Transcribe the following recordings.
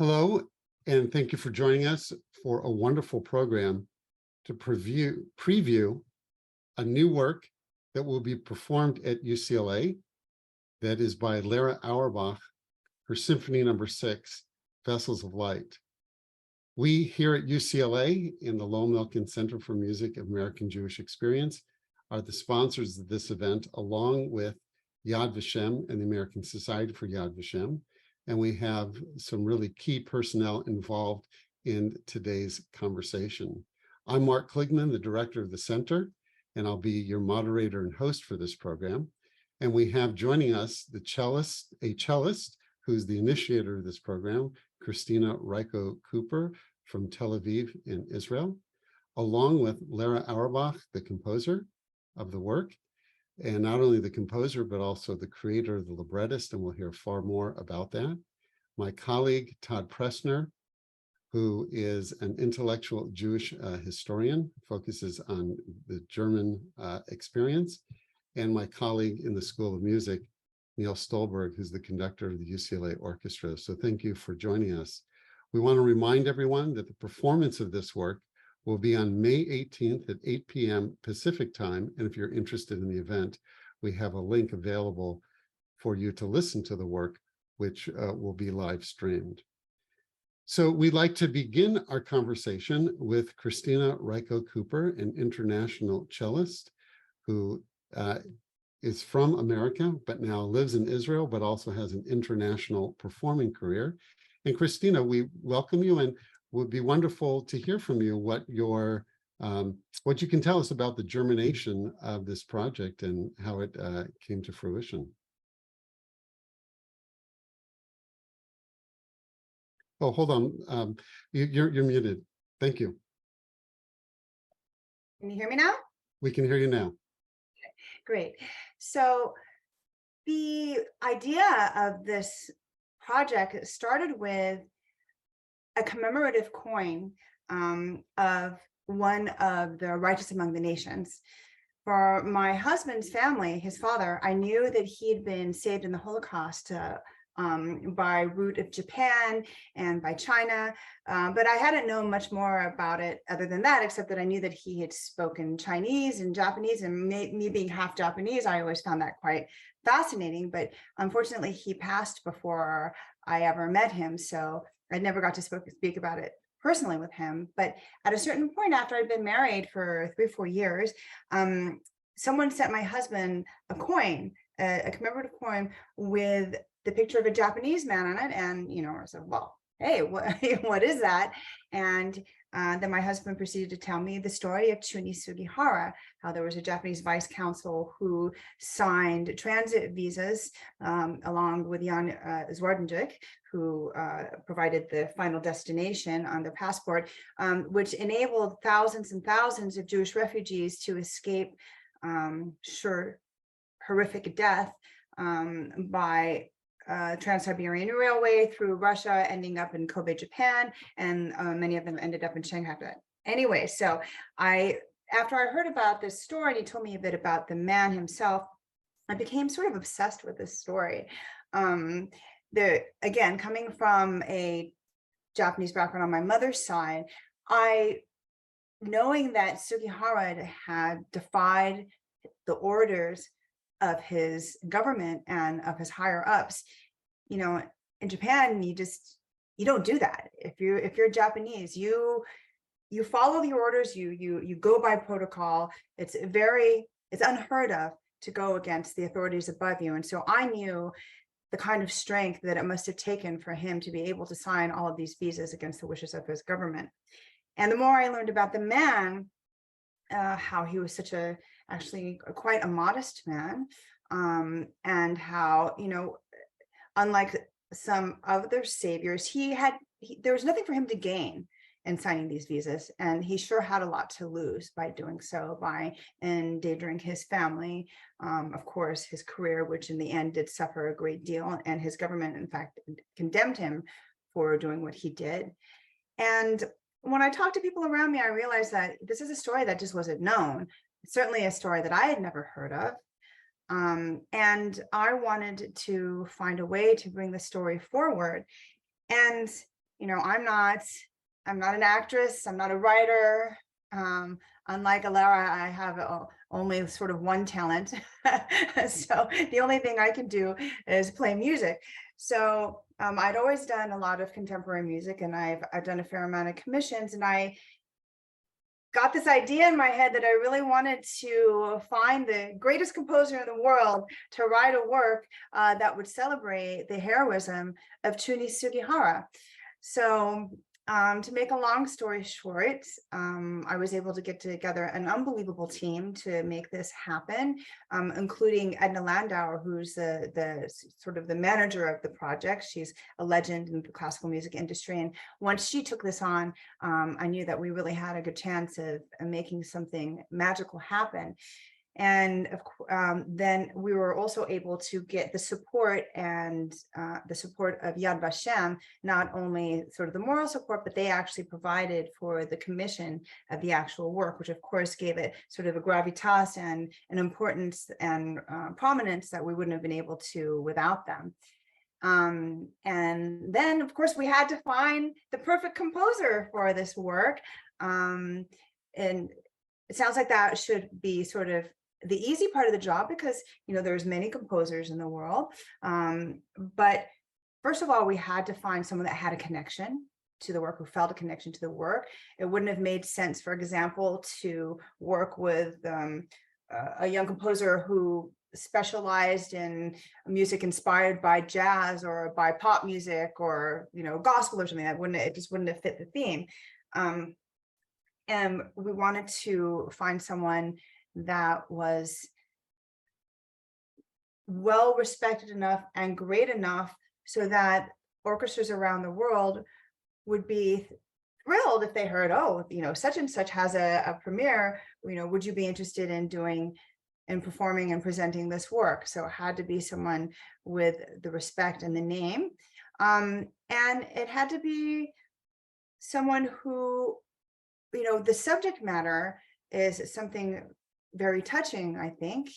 Hello, and thank you for joining us for a wonderful program to preview a new work that will be performed at UCLA that is by Lera Auerbach, her Symphony No. 6, Vessels of Light. We here at UCLA in the Lowell Milken Center for Music of American Jewish Experience are the sponsors of this event, along with Yad Vashem and the American Society for Yad Vashem. And we have some really key personnel involved in today's conversation. I'm Mark Kligman, the director of the center, and I'll be your moderator and host for this program. And we have joining us a cellist who's the initiator of this program, Christina Reiko Cooper from Tel Aviv in Israel, along with Lera Auerbach, the composer of the work, and not only the composer, but also the creator, the librettist, and we'll hear far more about that. My colleague, Todd Pressner, who is an intellectual Jewish historian, focuses on the German experience, and my colleague in the School of Music, Neil Stolberg, who's the conductor of the UCLA Orchestra. So thank you for joining us. We want to remind everyone that the performance of this work will be on May 18th at 8 p.m. Pacific time. And if you're interested in the event, we have a link available for you to listen to the work, which will be live streamed. So we'd like to begin our conversation with Christina Reiko Cooper, an international cellist who is from America, but now lives in Israel, but also has an international performing career. And Christina, we welcome you, and would be wonderful to hear from you what you can tell us about the germination of this project and how it came to fruition. Oh, hold on. You're muted. Thank you. Can you hear me now? We can hear you now. Great. So the idea of this project started with a commemorative coin of one of the righteous among the nations. For my husband's family, his father, I knew that he'd been saved in the Holocaust by route of Japan and by China, but I hadn't known much more about it other than that, except that I knew that he had spoken Chinese and Japanese, and me being half Japanese, I always found that quite fascinating. But unfortunately, he passed before I ever met him, so I never got to speak about it personally with him. But at a certain point, after I'd been married for 3 or 4 years, someone sent my husband a coin, a commemorative coin with the picture of a Japanese man on it. And, I said, well, hey, what is that? And then my husband proceeded to tell me the story of Chuni Sugihara, how there was a Japanese vice consul who signed transit visas along with Jan Zwardenjuk, who provided the final destination on their passport, which enabled thousands and thousands of Jewish refugees to escape horrific death by Trans-Siberian Railway through Russia, ending up in Kobe, Japan, and many of them ended up in Shanghai. Anyway, so after I heard about this story, and he told me a bit about the man himself, I became sort of obsessed with this story. Again, coming from a Japanese background on my mother's side, knowing that Sugihara had defied the orders of his government and of his higher ups, in Japan, you don't do that. If you're Japanese, you follow the orders, you go by protocol. It's unheard of to go against the authorities above you. And so I knew the kind of strength that it must have taken for him to be able to sign all of these visas against the wishes of his government. And the more I learned about the man, how he was actually quite a modest man, and how, unlike some other saviors, there was nothing for him to gain in signing these visas, and he sure had a lot to lose by doing so, by endangering his family, of course, his career, which in the end did suffer a great deal, and his government, in fact, condemned him for doing what he did. And when I talked to people around me, I realized that this is a story that just wasn't known. It's certainly a story that I had never heard of. And I wanted to find a way to bring the story forward. And I'm not an actress, I'm not a writer. Unlike Lera, I have only sort of one talent. So the only thing I can do is play music. So I'd always done a lot of contemporary music, and I've done a fair amount of commissions, and I got this idea in my head that I really wanted to find the greatest composer in the world to write a work that would celebrate the heroism of Chuni Sugihara. So to make a long story short, I was able to get together an unbelievable team to make this happen, including Edna Landauer, who's the sort of the manager of the project. She's a legend in the classical music industry. And once she took this on, I knew that we really had a good chance of making something magical happen. And then we were also able to get the support and the support of Yad Vashem, not only sort of the moral support, but they actually provided for the commission of the actual work, which of course gave it sort of a gravitas and an importance and prominence that we wouldn't have been able to without them. And then of course we had to find the perfect composer for this work. And it sounds like that should be sort of the easy part of the job, because there's many composers in the world, but first of all, we had to find someone that had a connection to the work, who felt a connection to the work. It wouldn't have made sense, for example, to work with a young composer who specialized in music inspired by jazz or by pop music or gospel or something. It just wouldn't have fit the theme. And we wanted to find someone that was well respected enough and great enough so that orchestras around the world would be thrilled if they heard, oh, such and such has a premiere, would you be interested in performing and presenting this work? So it had to be someone with the respect and the name, and it had to be someone who, the subject matter is something very touching, I think,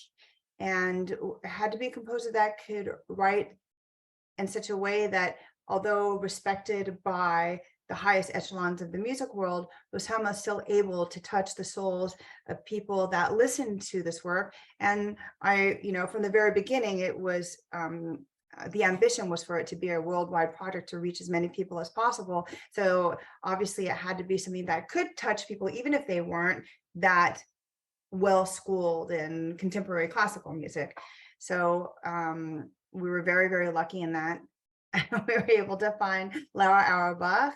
and it had to be a composer that could write in such a way that, although respected by the highest echelons of the music world, was somehow still able to touch the souls of people that listened to this work. And from the very beginning, it was the ambition was for it to be a worldwide project to reach as many people as possible. So obviously it had to be something that could touch people, even if they weren't that well schooled in contemporary classical music. So we were very, very lucky in that we were able to find Lera Auerbach,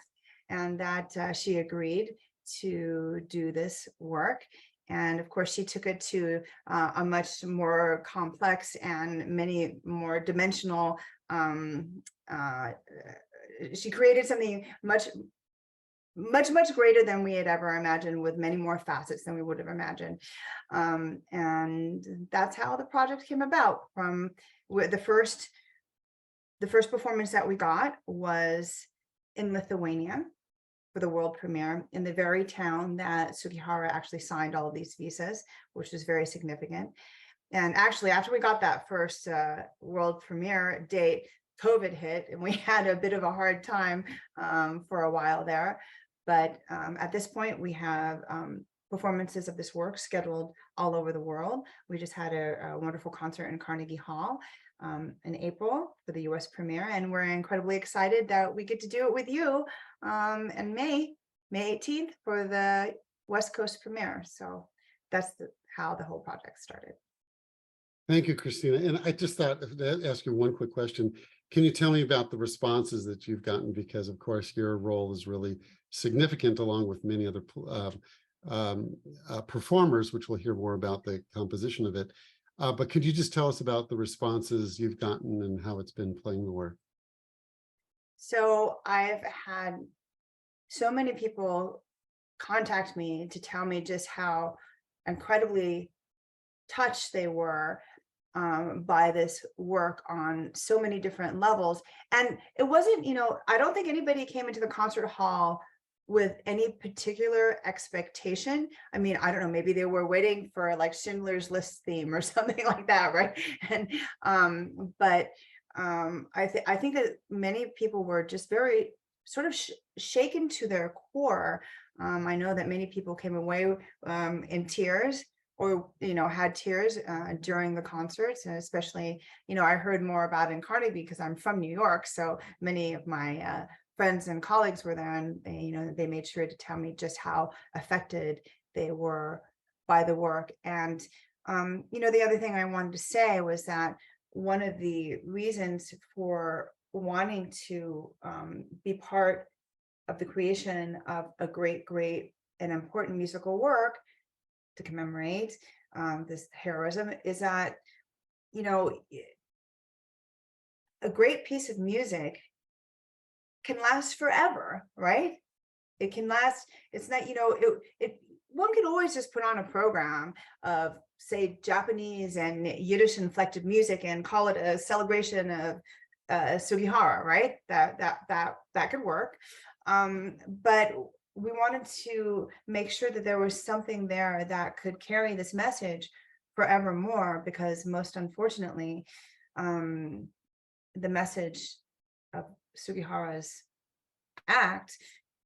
and that she agreed to do this work. And of course, she took it to a much more complex and many more dimensional. She created something much greater than we had ever imagined, with many more facets than we would have imagined. And that's how the project came about. From the first performance that we got was in Lithuania for the world premiere, in the very town that Sugihara actually signed all of these visas, which was very significant. And actually, after we got that first world premiere date, COVID hit, and we had a bit of a hard time for a while there. But at this point, we have performances of this work scheduled all over the world. We just had a wonderful concert in Carnegie Hall in April for the US premiere, and we're incredibly excited that we get to do it with you in May 18th for the West Coast premiere. So that's how the whole project started. Thank you, Christina. And I just thought to ask you one quick question. Can you tell me about the responses that you've gotten? Because of course your role is really significant, along with many other performers, which we'll hear more about the composition of it. But could you just tell us about the responses you've gotten and how it's been playing the work? So I've had so many people contact me to tell me just how incredibly touched they were by this work on so many different levels. And it wasn't, I don't think anybody came into the concert hall with any particular expectation. I mean, I don't know, maybe they were waiting for like Schindler's List theme or something like that, right? And I think that many people were just very sort of shaken to their core. I know that many people came away in tears, or had tears during the concerts, and especially I heard more about it in Carnegie because I'm from New York, so many of my friends and colleagues were there, and they made sure to tell me just how affected they were by the work. And the other thing I wanted to say was that one of the reasons for wanting to be part of the creation of a great and important musical work to commemorate this heroism is that a great piece of music can last forever, right? It can last. It's not, one could always just put on a program of, say, Japanese and Yiddish inflected music and call it a celebration of Sugihara, right? That could work. But we wanted to make sure that there was something there that could carry this message forevermore, because most unfortunately, the message of Sugihara's act,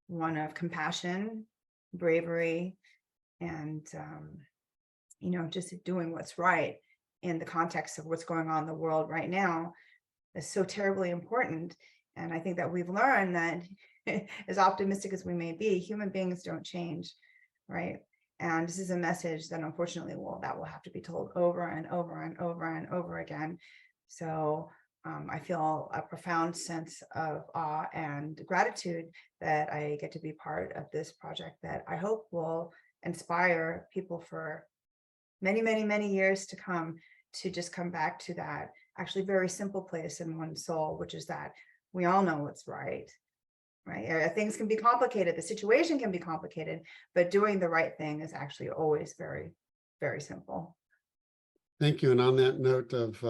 one of compassion, bravery, and just doing what's right in the context of what's going on in the world right now, is so terribly important. And I think that we've learned that as optimistic as we may be, human beings don't change, right? And this is a message that unfortunately will have to be told over and over and over and over again. So I feel a profound sense of awe and gratitude that I get to be part of this project that I hope will inspire people for many, many, many years to come, to just come back to that actually very simple place in one's soul, which is that we all know what's right? Things can be complicated, the situation can be complicated, but doing the right thing is actually always very, very simple. Thank you. And on that note of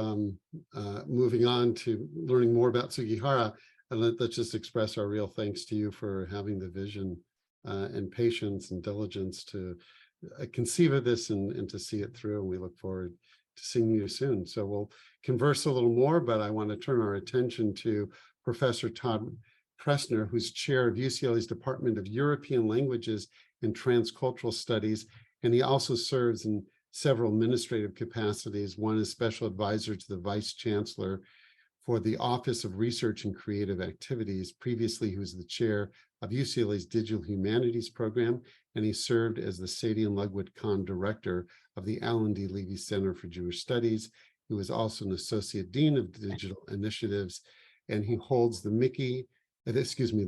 moving on to learning more about Sugihara, let's just express our real thanks to you for having the vision and patience and diligence to conceive of this and to see it through. And we look forward to seeing you soon. So we'll converse a little more, but I want to turn our attention to Professor Todd Pressner, who's chair of UCLA's Department of European Languages and Transcultural Studies, and he also serves in several administrative capacities. One is special advisor to the vice chancellor for the Office of Research and Creative Activities. Previously, he was the chair of UCLA's Digital Humanities program, and he served as the Sadie and Ludwig Kahn director of the Alan D. Levy Center for Jewish Studies. He was also an associate dean of digital initiatives, and he holds the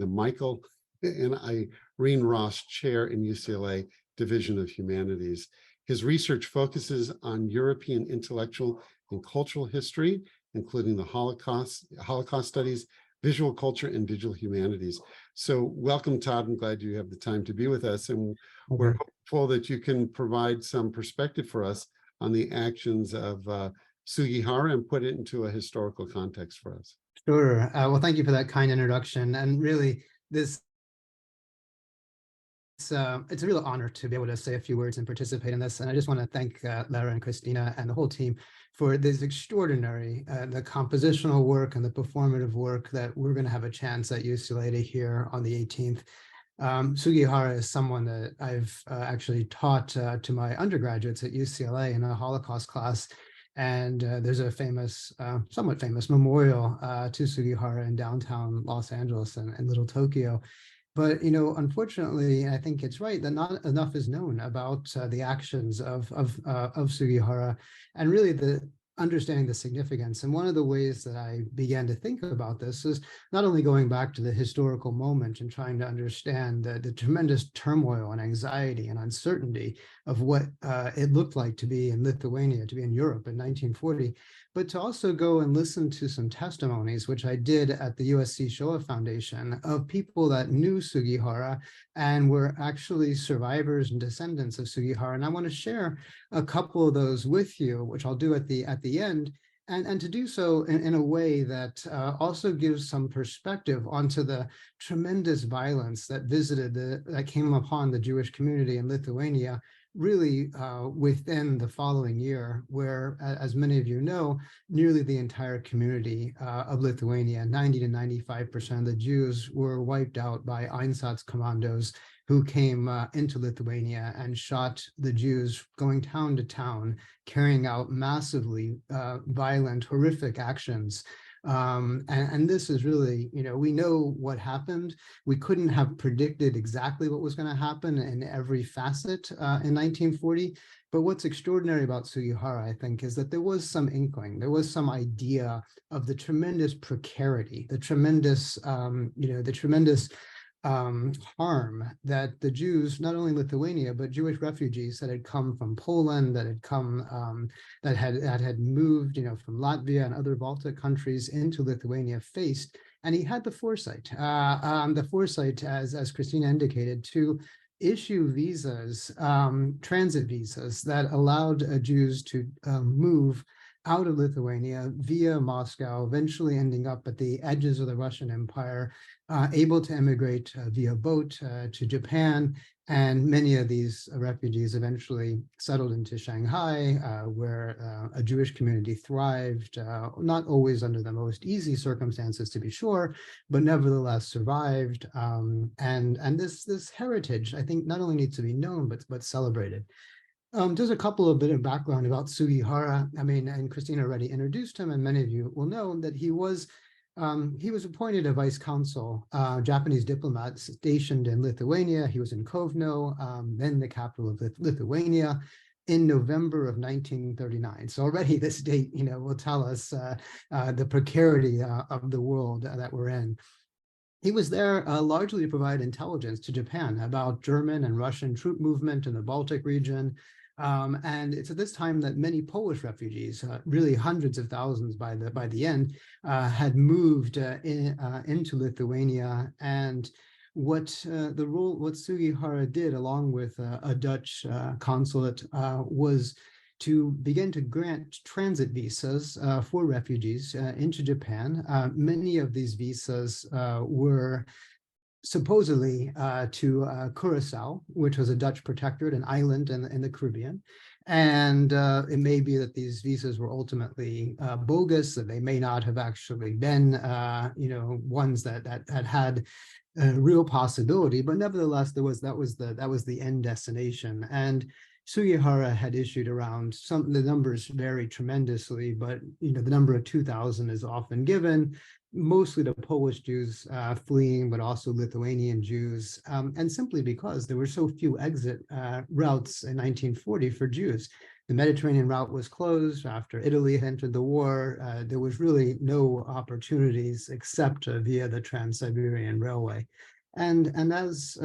Michael and Irene Ross Chair in UCLA Division of Humanities. His research focuses on European intellectual and cultural history, including the Holocaust studies, visual culture, and digital humanities. So welcome, Todd. I'm glad you have the time to be with us. And we're hopeful that you can provide some perspective for us on the actions of Sugihara and put it into a historical context for us. Sure. Well, thank you for that kind introduction. And really, it's a real honor to be able to say a few words and participate in this. And I just want to thank Lera and Christina and the whole team for this extraordinary, the compositional work and the performative work that we're going to have a chance at UCLA to hear on the 18th. Sugihara is someone that I've actually taught to my undergraduates at UCLA in a Holocaust class. And there's a famous, somewhat famous memorial to Sugihara in downtown Los Angeles and Little Tokyo. But, unfortunately, I think it's right that not enough is known about the actions of Sugihara and really the understanding the significance. And one of the ways that I began to think about this is not only going back to the historical moment and trying to understand the tremendous turmoil and anxiety and uncertainty of what it looked like to be in Lithuania, to be in Europe in 1940, but to also go and listen to some testimonies, which I did at the USC Shoah Foundation, of people that knew Sugihara and were actually survivors and descendants of Sugihara. And I want to share a couple of those with you, which I'll do at the end, and to do so in a way that also gives some perspective onto the tremendous violence that came upon the Jewish community in Lithuania really within the following year, where, as many of you know, nearly the entire community of Lithuania, 90 to 95% of the Jews, were wiped out by Einsatz commandos who came into Lithuania and shot the Jews, going town to town, carrying out massively violent, horrific actions. And this is really, we know what happened. We couldn't have predicted exactly what was going to happen in every facet in 1940. But what's extraordinary about Sugihara, I think, is that there was some inkling, there was some idea of the tremendous precarity, the tremendous, harm that the Jews, not only Lithuania, but Jewish refugees that had come from Poland, that had come, that had moved, from Latvia and other Baltic countries into Lithuania faced. And he had the foresight, as Christina indicated, to issue visas, transit visas that allowed Jews to move out of Lithuania via Moscow, eventually ending up at the edges of the Russian Empire, able to emigrate via boat to Japan. And many of these refugees eventually settled into Shanghai, where a Jewish community thrived, not always under the most easy circumstances, to be sure, but nevertheless survived. And this heritage, I think, not only needs to be known, but celebrated. Just a couple of bit of background about Sugihara. I mean, and Christina already introduced him, and many of you will know that he was appointed a vice consul, Japanese diplomat stationed in Lithuania. He was in Kovno, then the capital of Lithuania, in November of 1939. So already this date, will tell us the precarity of the world that we're in. He was there largely to provide intelligence to Japan about German and Russian troop movement in the Baltic region. And it's at this time that many Polish refugees, really hundreds of thousands by the end, had moved into Lithuania. And what Sugihara did, along with a Dutch consulate, was to begin to grant transit visas for refugees into Japan. Many of these visas were supposedly to Curacao, which was a Dutch protectorate, an island in the Caribbean. And it may be that these visas were ultimately bogus, that they may not have actually been, ones that had real possibility. But nevertheless, that was the end destination. And Sugihara had issued around the numbers vary tremendously, but the number of 2,000 is often given, mostly to Polish Jews fleeing, but also Lithuanian Jews, and simply because there were so few exit routes in 1940 for Jews. The Mediterranean route was closed after Italy had entered the war. There was really no opportunities except via the Trans-Siberian Railway. And as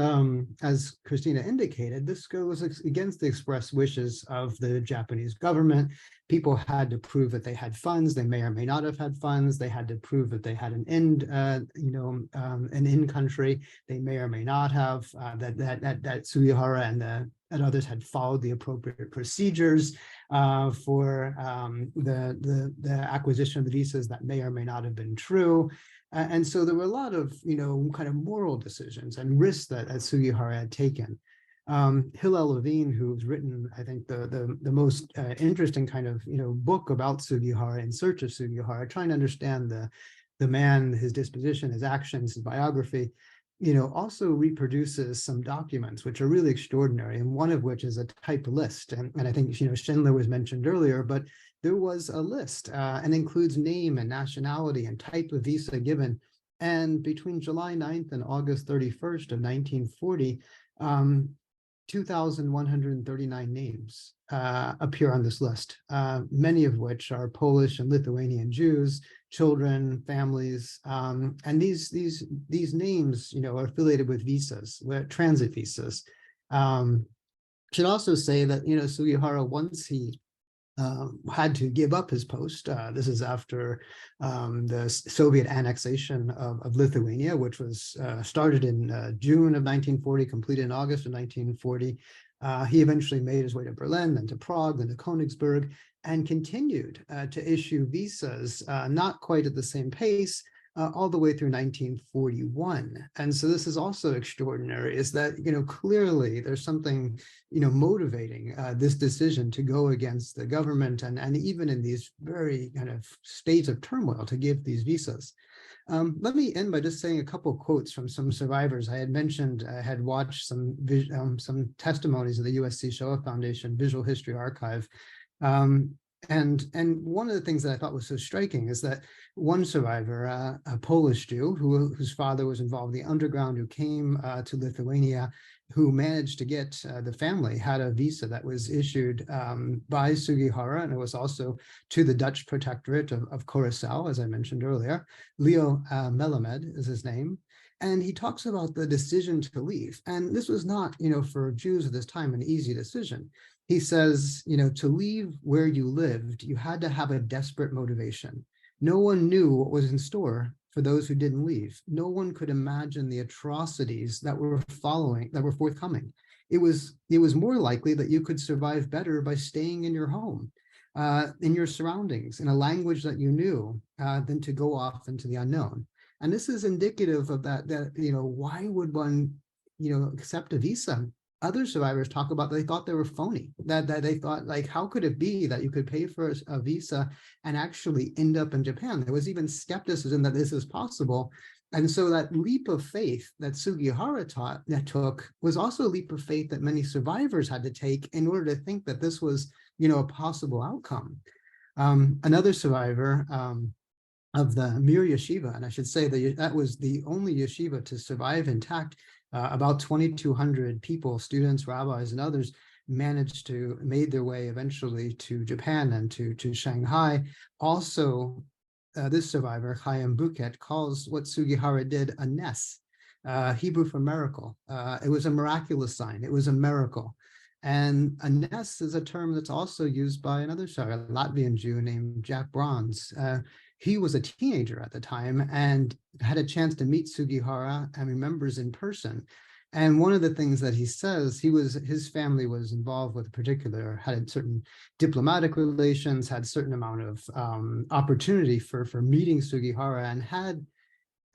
Christina indicated, this goes against the express wishes of the Japanese government. People had to prove that they had funds. They may or may not have had funds. They had to prove that they had an in country. They may or may not have. That Sugihara and others had followed the appropriate procedures for the acquisition of the visas. That may or may not have been true. And so there were a lot of, kind of moral decisions and risks that Sugihara had taken. Hillel Levine, who's written, I think, the most interesting kind of, book about Sugihara, In Search of Sugihara, trying to understand the man, his disposition, his actions, his biography, also reproduces some documents which are really extraordinary, and one of which is a type list. And I think, Schindler was mentioned earlier, but there was a list and includes name and nationality and type of visa given. And between July 9th and August 31st of 1940, 2,139 names appear on this list, many of which are Polish and Lithuanian Jews, children, families, and these names, are affiliated with visas, transit visas. Should also say that Sugihara, once he had to give up his post. This is after the Soviet annexation of Lithuania, which was started in June of 1940, completed in August of 1940. He eventually made his way to Berlin, then to Prague, then to Königsberg, and continued to issue visas, not quite at the same pace, all the way through 1941. And so this is also extraordinary, is that, clearly there's something, motivating this decision to go against the government and even in these very kind of states of turmoil to give these visas. Let me end by just saying a couple of quotes from some survivors. I had mentioned, I had watched some testimonies of the USC Shoah Foundation Visual History Archive. And one of the things that I thought was so striking is that one survivor, a Polish Jew whose father was involved in the underground, who came to Lithuania, who managed to get, the family had a visa that was issued by Sugihara, and it was also to the Dutch protectorate of Curaçao, as I mentioned earlier. Leo Melamed is his name. And he talks about the decision to leave. And this was not, for Jews at this time, an easy decision. He says, to leave where you lived, you had to have a desperate motivation. No one knew what was in store for those who didn't leave. No one could imagine the atrocities that were forthcoming. It was more likely that you could survive better by staying in your home, in your surroundings, in a language that you knew, than to go off into the unknown. And this is indicative of that, why would one, accept a visa? Other survivors talk about they thought they were phony, that they thought, like, how could it be that you could pay for a visa and actually end up in Japan? There was even skepticism that this is possible. And so that leap of faith that Sugihara took was also a leap of faith that many survivors had to take in order to think that this was, a possible outcome. Another survivor, of the Mir Yeshiva, and I should say that was the only yeshiva to survive intact. About 2,200 people, students, rabbis, and others made their way eventually to Japan and to Shanghai. Also, this survivor, Chaim Buket, calls what Sugihara did a nes, Hebrew for miracle. It was a miraculous sign. It was a miracle. And a nes is a term that's also used by another survivor, a Latvian Jew named Jack Bronze. He was a teenager at the time and had a chance to meet Sugihara and remembers in person. And one of the things that he says, his family was involved with had certain diplomatic relations, had certain amount of opportunity for meeting Sugihara, and had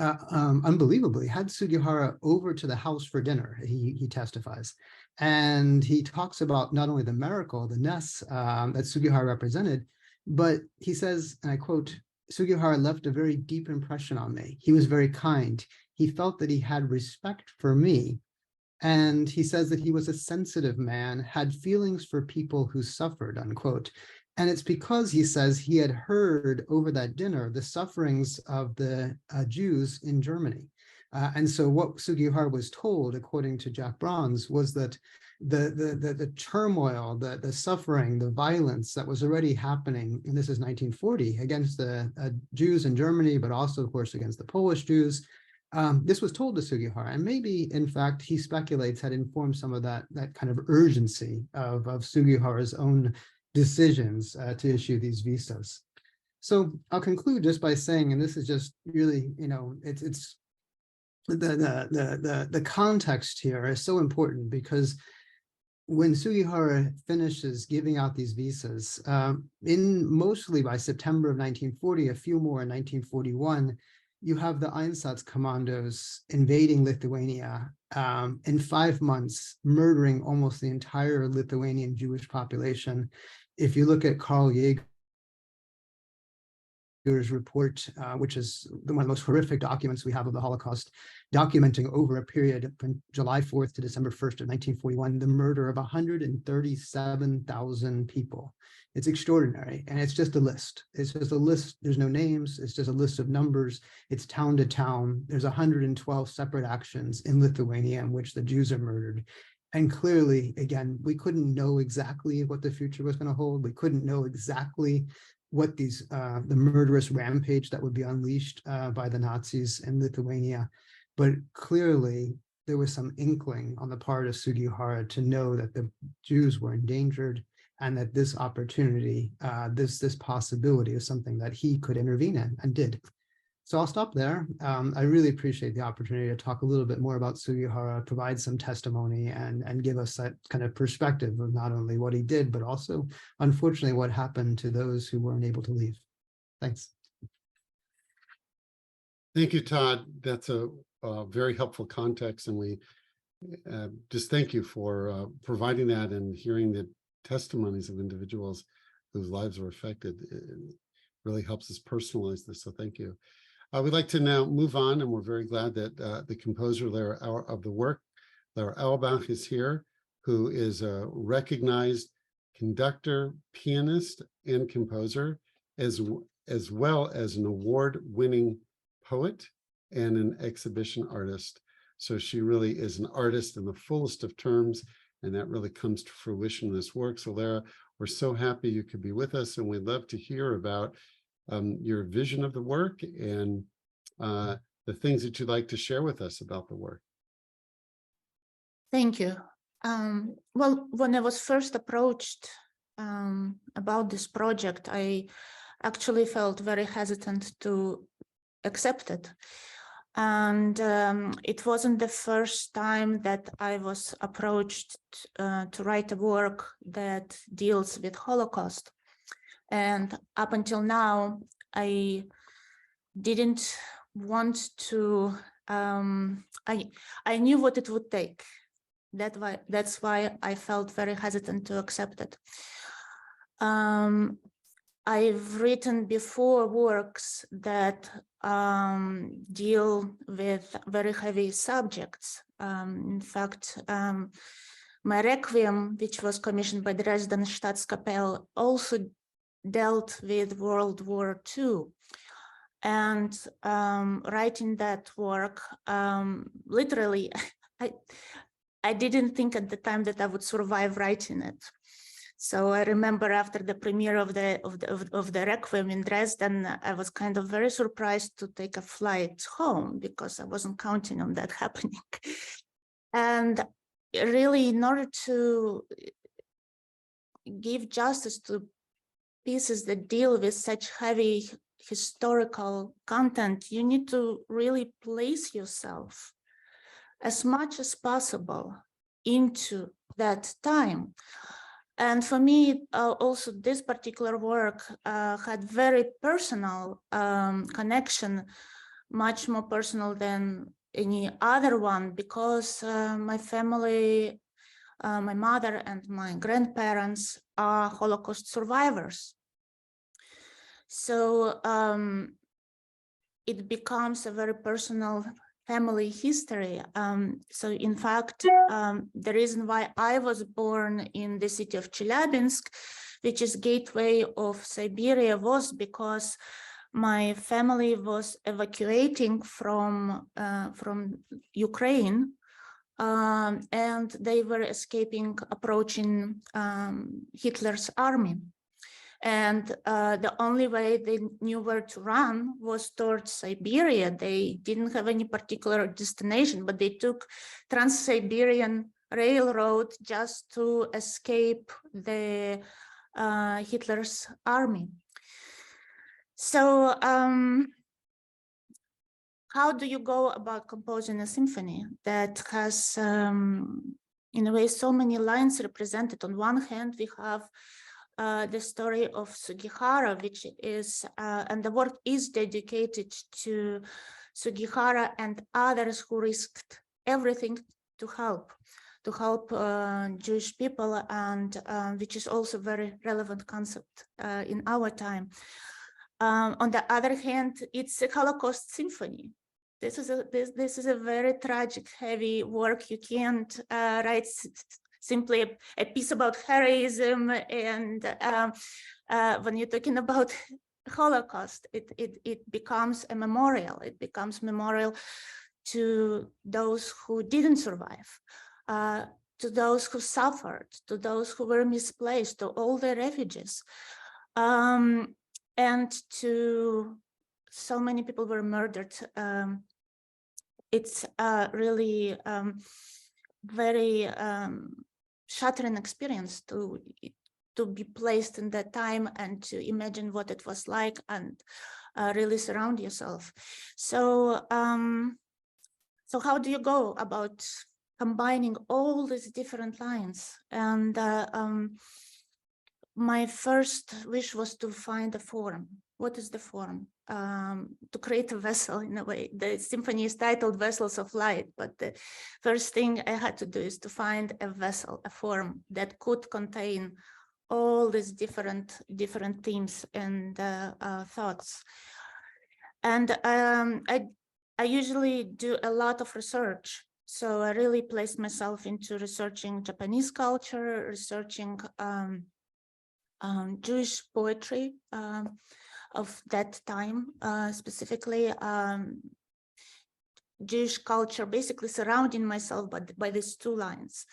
unbelievably had Sugihara over to the house for dinner. He testifies, and he talks about not only the miracle, the nes that Sugihara represented, but he says, and I quote, "Sugihara left a very deep impression on me. He was very kind. He felt that he had respect for me." And he says that he was a sensitive man, had feelings for people who suffered, unquote. And it's because, he says, he had heard over that dinner the sufferings of the Jews in Germany. And so what Sugihara was told, according to Jack Bronze, was that the turmoil, the suffering, the violence that was already happening, and this is 1940, against the Jews in Germany, but also, of course, against the Polish Jews. This was told to Sugihara, and maybe, in fact, he speculates had informed some of that kind of urgency of Sugihara's own decisions to issue these visas. So I'll conclude just by saying, and this is just really, it's the context here is so important, because when Sugihara finishes giving out these visas, mostly by September of 1940, a few more in 1941, you have the Einsatz commandos invading Lithuania in 5 months, murdering almost the entire Lithuanian Jewish population. If you look at Carl Jaeger's report, which is one of the most horrific documents we have of the Holocaust, documenting over a period from July 4th to December 1st of 1941, the murder of 137,000 people. It's extraordinary. And it's just a list. It's just a list. There's no names. It's just a list of numbers. It's town to town. There's 112 separate actions in Lithuania in which the Jews are murdered. And clearly, again, we couldn't know exactly what the future was going to hold. We couldn't know exactly what the murderous rampage that would be unleashed by the Nazis in Lithuania. But clearly, there was some inkling on the part of Sugihara to know that the Jews were endangered, and that this opportunity, this possibility is something that he could intervene in, and did. So I'll stop there. I really appreciate the opportunity to talk a little bit more about Sugihara, provide some testimony, and give us that kind of perspective of not only what he did, but also, unfortunately, what happened to those who weren't able to leave. Thanks. Thank you, Todd. That's a very helpful context, and we just thank you for providing that and hearing the testimonies of individuals whose lives were affected. It really helps us personalize this, so thank you. We'd like to now move on, and we're very glad that the composer Lera of the work, Lera Auerbach, is here, who is a recognized conductor, pianist, and composer, as well as an award-winning poet and an exhibition artist. So she really is an artist in the fullest of terms, and that really comes to fruition in this work. So Lera, we're so happy you could be with us, and we'd love to hear about your vision of the work and the things that you'd like to share with us about the work. Thank you. Well, when I was first approached about this project, I actually felt very hesitant to accept it. And it wasn't the first time that I was approached to write a work that deals with Holocaust. And up until now, I didn't want to, I knew what it would take. That's why I felt very hesitant to accept it. I've written before works that deal with very heavy subjects. In fact, my Requiem, which was commissioned by the Dresden Staatskapelle, also dealt with World War II. And writing that work, literally, I didn't think at the time that I would survive writing it. So I remember after the premiere of the Requiem in Dresden, I was kind of very surprised to take a flight home because I wasn't counting on that happening. And really, in order to give justice to pieces that deal with such heavy historical content, you need to really place yourself as much as possible into that time. And for me, also this particular work had very personal connection, much more personal than any other one, because my family, my mother and my grandparents are Holocaust survivors. So it becomes a very personal family history. So in fact, the reason why I was born in the city of Chelyabinsk, which is gateway of Siberia, was because my family was evacuating from Ukraine, and they were escaping, approaching Hitler's army. And the only way they knew where to run was towards Siberia. They didn't have any particular destination, but they took Trans-Siberian Railroad just to escape the Hitler's army. So how do you go about composing a symphony that has, in a way, so many lines represented? On one hand, we have the story of Sugihara, which is, and the work is dedicated to Sugihara and others who risked everything to help Jewish people, and which is also a very relevant concept in our time. On the other hand, it's a Holocaust symphony. This is a very tragic, heavy work. You can't write simply a piece about heroism, and when you're talking about Holocaust, it becomes a memorial. It becomes memorial to those who didn't survive, to those who suffered, to those who were misplaced, to all the refugees, and to so many people were murdered. It's really very shattering experience to be placed in that time and to imagine what it was like and really surround yourself. So so how do you go about combining all these different lines? And my first wish was to find a form. What is the form? to create a vessel in a way. The symphony is titled Vessels of Light, but the first thing I had to do is to find a vessel, a form that could contain all these different themes and thoughts. And I usually do a lot of research. So I really placed myself into researching Japanese culture, researching Jewish poetry of that time, specifically Jewish culture, basically surrounding myself by these two lines.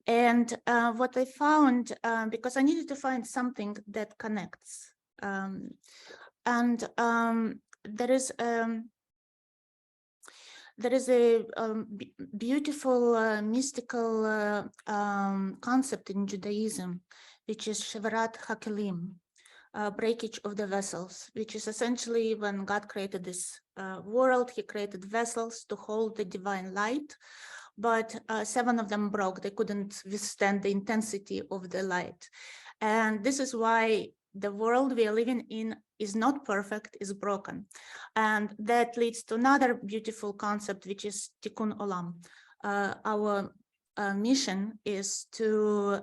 And what I found, because I needed to find something that connects, there is a beautiful mystical concept in Judaism, which is Shavarat HaKelim, breakage of the vessels, which is essentially when God created this world, he created vessels to hold the divine light, but 7 of them broke. They couldn't withstand the intensity of the light. And this is why the world we are living in is not perfect, is broken. And that leads to another beautiful concept, which is Tikkun Olam. Our mission is to,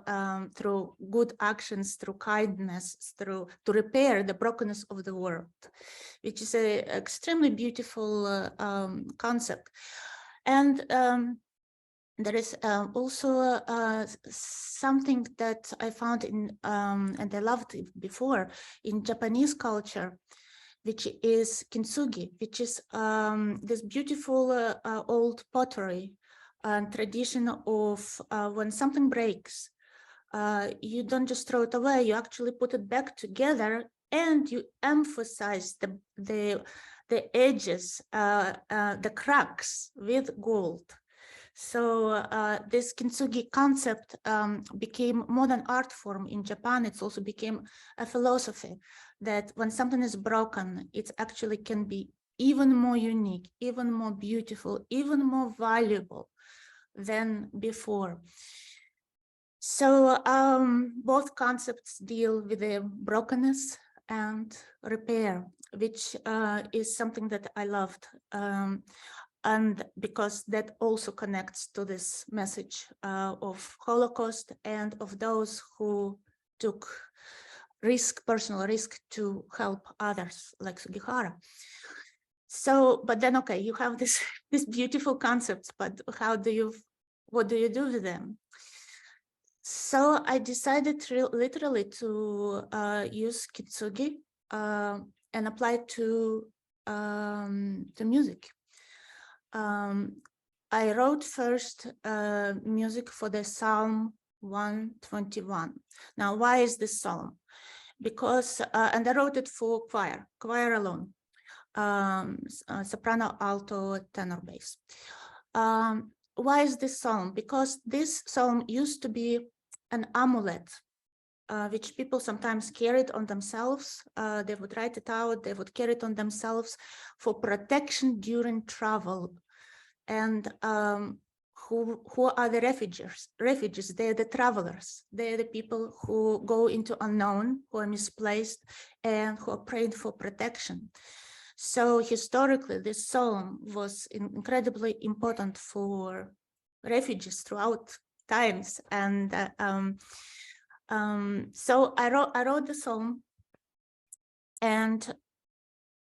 through good actions, through kindness, to repair the brokenness of the world, which is an extremely beautiful concept. And there is also something that I found in, and I loved it before, in Japanese culture, which is kintsugi, which is this beautiful old pottery tradition of when something breaks, you don't just throw it away, you actually put it back together and you emphasize the edges, the cracks with gold. So this kintsugi concept became more than art form in Japan. It's also became a philosophy that when something is broken, it actually can be even more unique, even more beautiful, even more valuable than before. So both concepts deal with the brokenness and repair, which is something that I loved. And because that also connects to this message of Holocaust and of those who took personal risk to help others, like Sugihara. So, but then, okay, you have these beautiful concepts, but what do you do with them? So I decided literally to use kintsugi and apply it to music. I wrote first music for the Psalm 121. Now, why is this psalm? Because, and I wrote it for choir alone, soprano, alto, tenor, bass. Why is this psalm? Because this psalm used to be an amulet, which people sometimes carried on themselves. They would write it out, they would carry it on themselves for protection during travel. And who are the refugees? They're the travelers. They're the people who go into unknown, who are misplaced, and who are praying for protection. So historically, this psalm was incredibly important for refugees throughout times. And so I wrote the psalm, and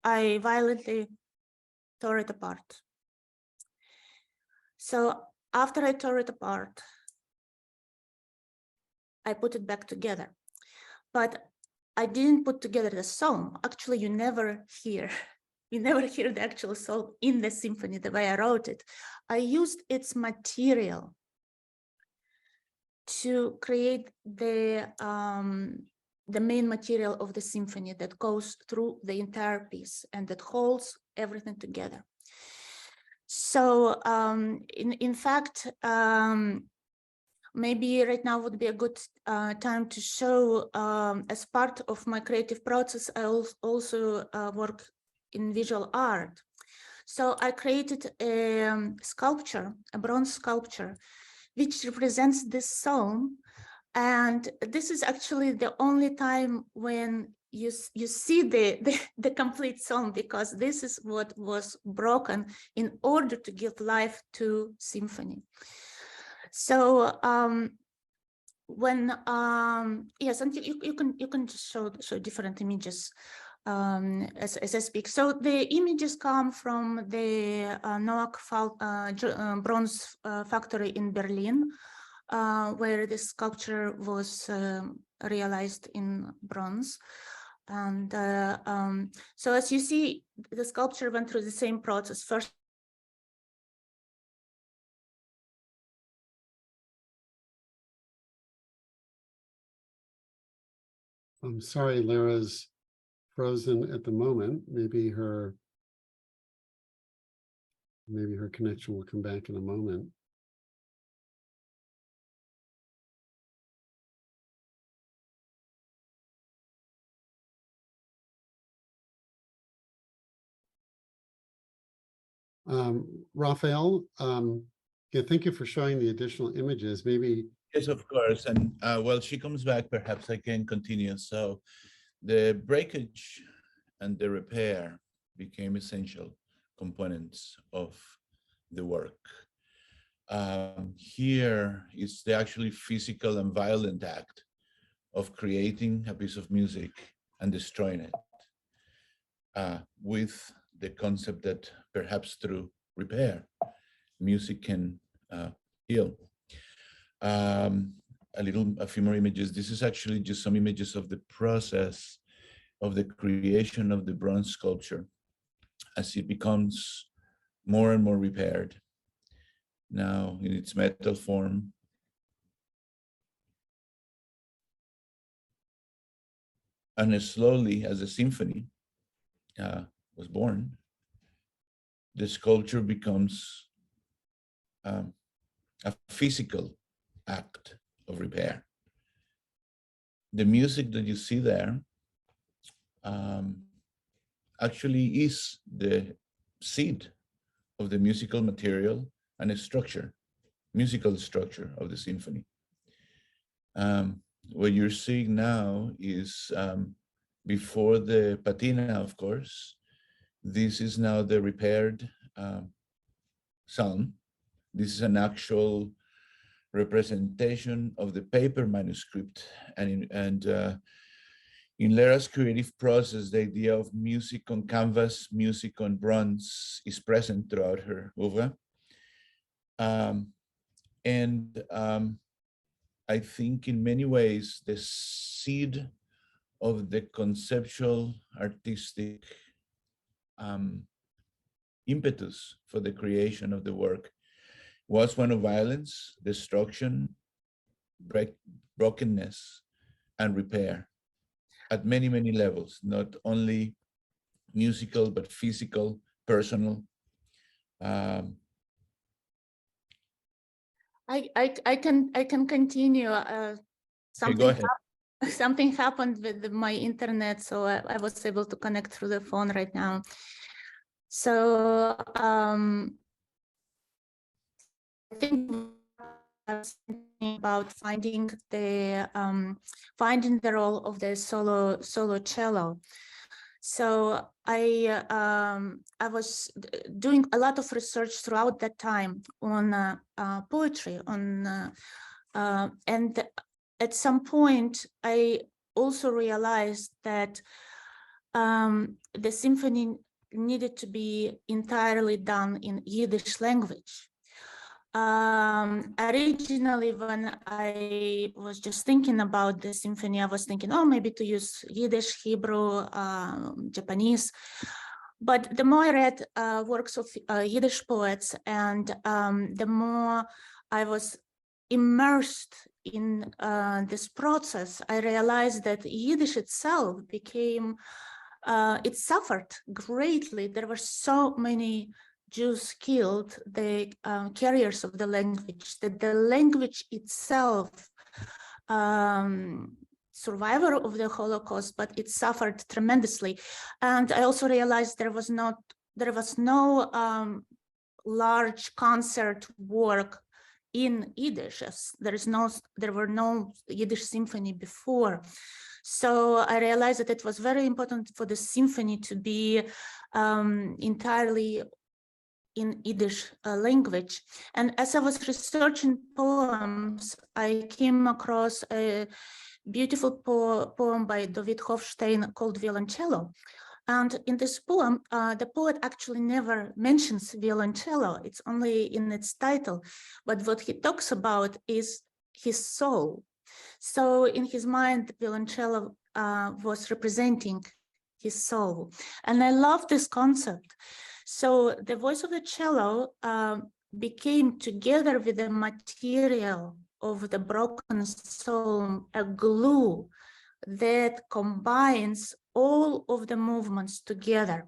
I violently tore it apart. So after I tore it apart, I put it back together. But I didn't put together the psalm. Actually, you never hear the actual psalm in the symphony the way I wrote it. I used its material to create the main material of the symphony that goes through the entire piece and that holds everything together. So in fact, maybe right now would be a good time to show, as part of my creative process, I also work in visual art. So I created a sculpture, a bronze sculpture, which represents this psalm. And this is actually the only time when you see the complete song, because this is what was broken in order to give life to Symphony. So when yes, and you can just show different images as I speak. So the images come from the Noack bronze factory in Berlin, where the sculpture was realized in bronze. And so as you see, the sculpture went through the same process. First, I'm sorry, Lera's frozen at the moment. Maybe her connection will come back in a moment. Raphael, yeah, thank you for showing the additional images. Maybe. Yes, of course. And while she comes back, perhaps I can continue. So the breakage and the repair became essential components of the work. Here is the actually physical and violent act of creating a piece of music and destroying it, with the concept that perhaps through repair, music can heal. A few more images. This is actually just some images of the process of the creation of the bronze sculpture as it becomes more and more repaired. Now in its metal form. And as slowly as the symphony was born, the sculpture becomes a physical act of repair. The music that you see there actually is the seed of the musical material and a structure, musical structure of the symphony. What you're seeing now is before the patina, of course. This is now the repaired sound. This is an actual representation of the paper manuscript. And in Lera's creative process, the idea of music on canvas, music on bronze is present throughout her oeuvre. I think in many ways, the seed of the conceptual artistic impetus for the creation of the work was one of violence, destruction, brokenness, and repair at many, many levels, not only musical, but physical, personal. I can continue. Okay, go ahead. Something happened with my internet, so I was able to connect through the phone right now. So I think I was thinking about finding the role of the solo cello. So I was doing a lot of research throughout that time on poetry, and at some point I also realized that the symphony needed to be entirely done in Yiddish language. Originally, when I was just thinking about the symphony, I was thinking, oh, maybe to use Yiddish, Hebrew, Japanese. But the more I read works of Yiddish poets, and the more I was immersed in this process, I realized that Yiddish itself became, it suffered greatly. There were so many Jews killed, the carriers of the language, that the language itself, survivor of the Holocaust, but it suffered tremendously. And I also realized there was no large concert work in Yiddish, as there were no Yiddish symphony before. So I realized that it was very important for the symphony to be entirely in Yiddish language. And as I was researching poems, I came across a beautiful poem by David Hofstein called Violoncello. And in this poem, the poet actually never mentions violoncello. It's only in its title. But what he talks about is his soul. So in his mind, violoncello was representing his soul. And I love this concept. So the voice of the cello became, together with the material of the broken soul, a glue that combines all of the movements together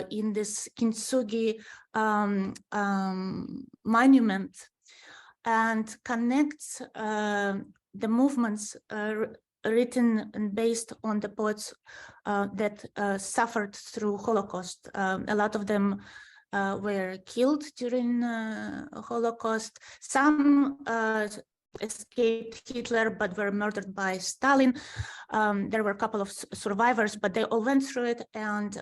in this kintsugi monument, and connects the movements written and based on the poets that suffered through Holocaust. A lot of them were killed during Holocaust. Some escaped Hitler but were murdered by Stalin. There were a couple of survivors, but they all went through it, and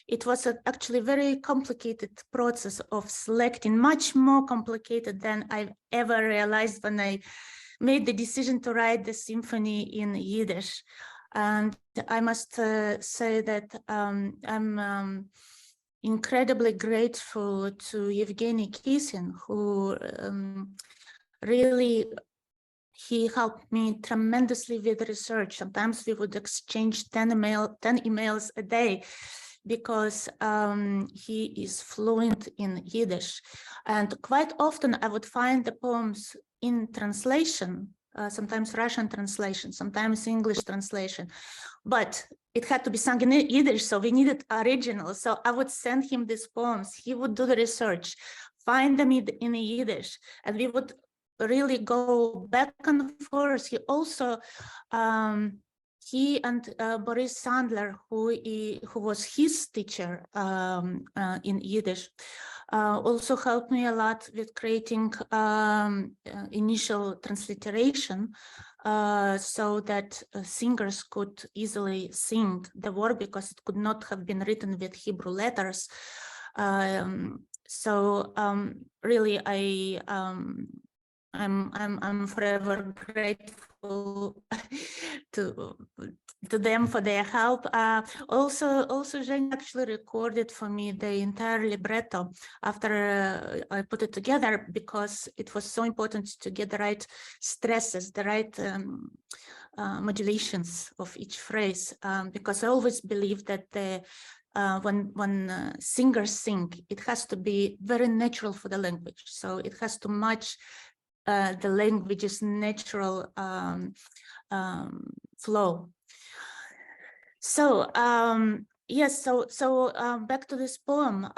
it was actually a very complicated process of selecting, much more complicated than I've ever realized when I made the decision to write the symphony in Yiddish. And I must say that I'm incredibly grateful to Evgeny Kisin, who really, he helped me tremendously with research. Sometimes we would exchange 10 emails a day, because he is fluent in Yiddish. And quite often I would find the poems in translation, sometimes Russian translation, sometimes English translation, but it had to be sung in Yiddish, so we needed original. So I would send him these poems, he would do the research, find them in Yiddish, and we would really go back and forth. He also, he and Boris Sandler, who was his teacher in Yiddish, also helped me a lot with creating initial transliteration so that singers could easily sing the work, because it could not have been written with Hebrew letters. Really, I'm forever grateful to them for their help. Also Zheng actually recorded for me the entire libretto after I put it together, because it was so important to get the right stresses, the right modulations of each phrase, because I always believe that when singers sing, it has to be very natural for the language. So it has to match the language's natural flow. So yes, so back to this poem.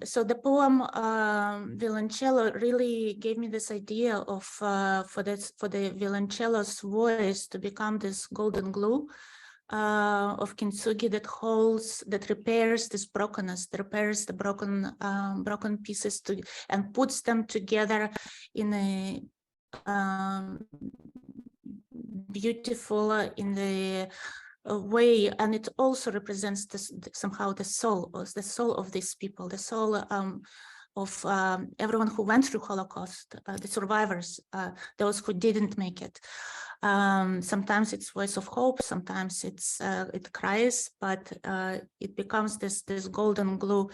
So the poem Violoncello really gave me this idea of for the violoncello's voice to become this golden glue of kintsugi that repairs this brokenness, that repairs the broken pieces and puts them together in a beautiful way. And it also represents somehow the soul of these people, the soul of everyone who went through Holocaust, the survivors, those who didn't make it. Sometimes it's voice of hope, sometimes it cries, but it becomes this golden glue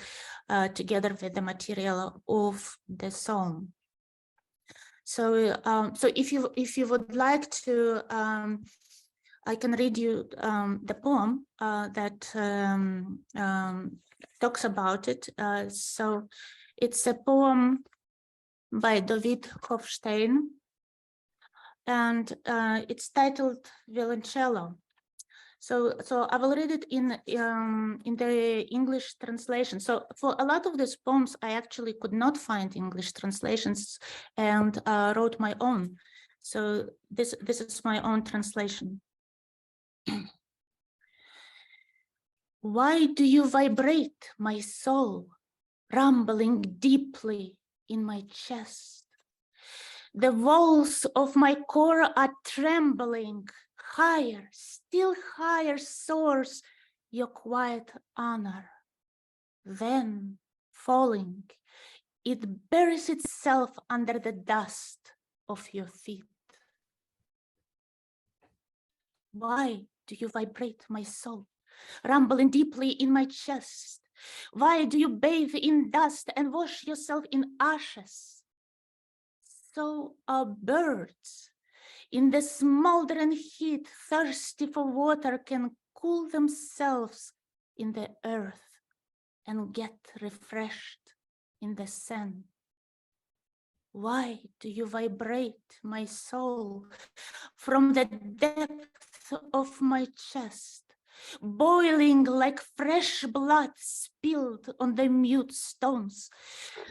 together with the material of the song. So so if you would like to, I can read you the poem that talks about it. So it's a poem by David Hofstein, and it's titled Violoncello. So I will read it in the English translation. So for a lot of these poems, I actually could not find English translations, and wrote my own. So this is my own translation. Why do you vibrate, my soul, rumbling deeply in my chest? The walls of my core are trembling. Higher, still higher soars your quiet honor. Then, falling, it buries itself under the dust of your feet. Why do you vibrate my soul, rumbling deeply in my chest? Why do you bathe in dust and wash yourself in ashes? So are birds. In the smoldering heat, thirsty for water, can cool themselves in the earth and get refreshed in the sand. Why do you vibrate my soul from the depth of my chest, boiling like fresh blood spilled on the mute stones?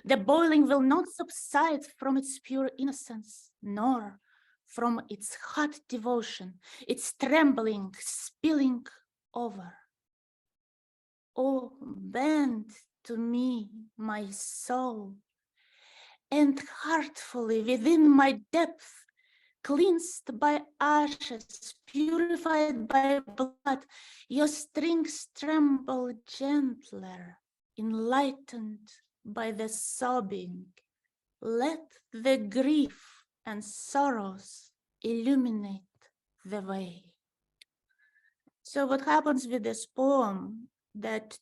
The boiling will not subside from its pure innocence, nor from its hot devotion, its trembling, spilling over. Oh, bend to me, my soul, and heartfully within my depth, cleansed by ashes, purified by blood, your strings tremble gentler, enlightened by the sobbing. Let the grief and sorrows illuminate the way. So what happens with this poem, that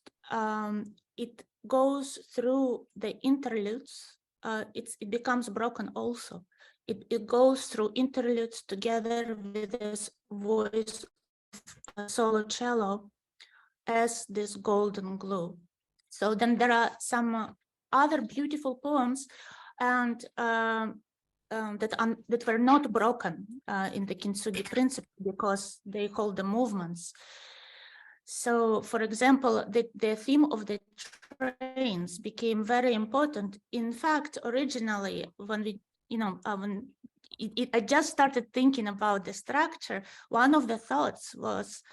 it goes through the interludes, it becomes broken also. It goes through interludes together with this voice of solo cello as this golden glow. So then there are some other beautiful poems and that were not broken in the Kintsugi principle because they hold the movements. So, for example, the theme of the trains became very important. In fact, originally, when we, I just started thinking about the structure, one of the thoughts was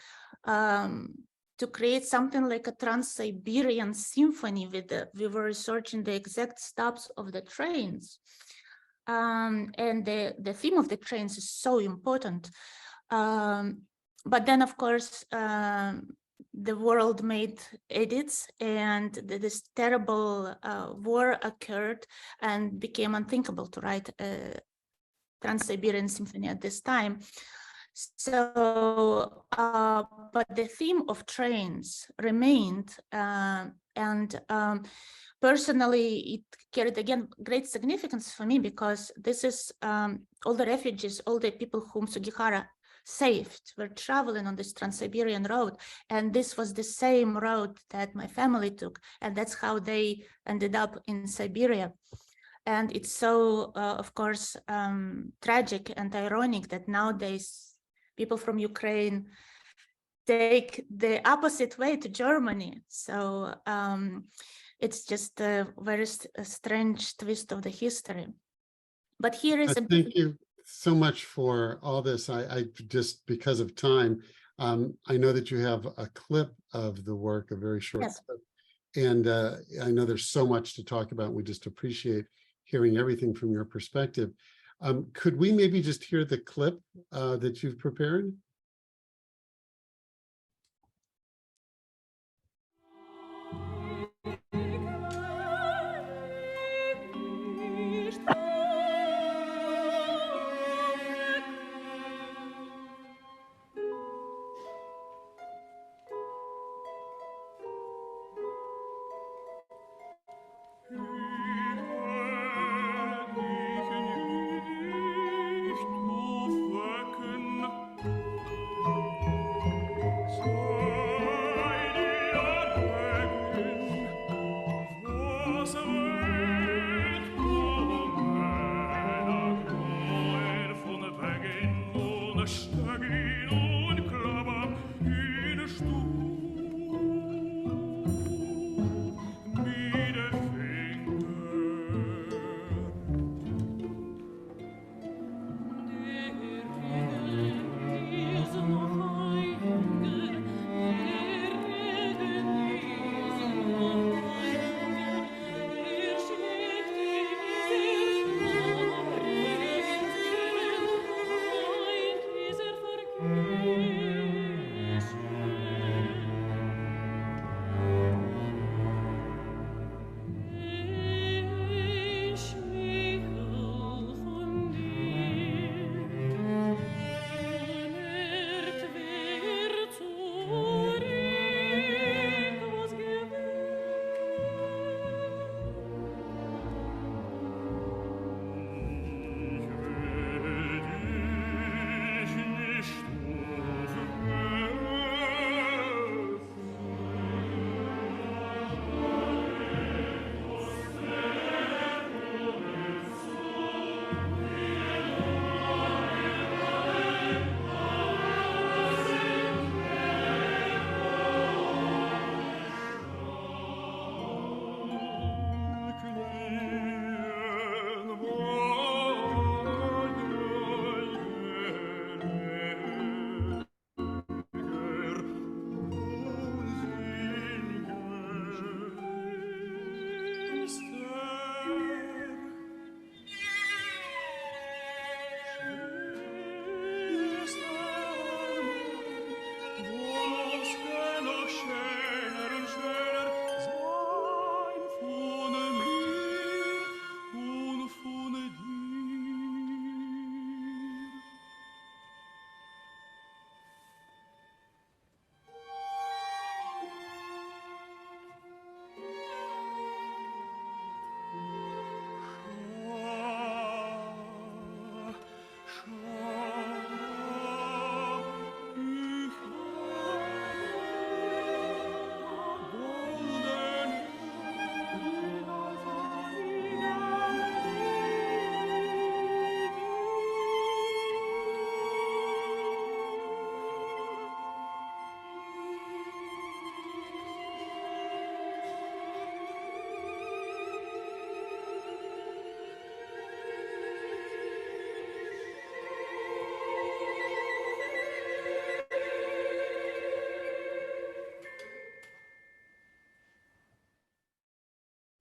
to create something like a Trans-Siberian symphony we were researching the exact stops of the trains. And the theme of the trains is so important. But then, of course, the world made edits and this terrible war occurred and became unthinkable to write a Trans-Siberian symphony at this time. So, but the theme of trains remained, and personally, it carried again great significance for me because this is all the refugees, all the people whom Sugihara saved were traveling on this Trans-Siberian road, and this was the same road that my family took, and that's how they ended up in Siberia. And it's so, of course, tragic and ironic that nowadays people from Ukraine take the opposite way to Germany. So it's just a very strange twist of the history. But here is thank you so much for all this. I just, because of time, I know that you have a clip of the work, a very short Yes. clip. And I know there's so much to talk about. We just appreciate hearing everything from your perspective. Could we maybe just hear the clip that you've prepared?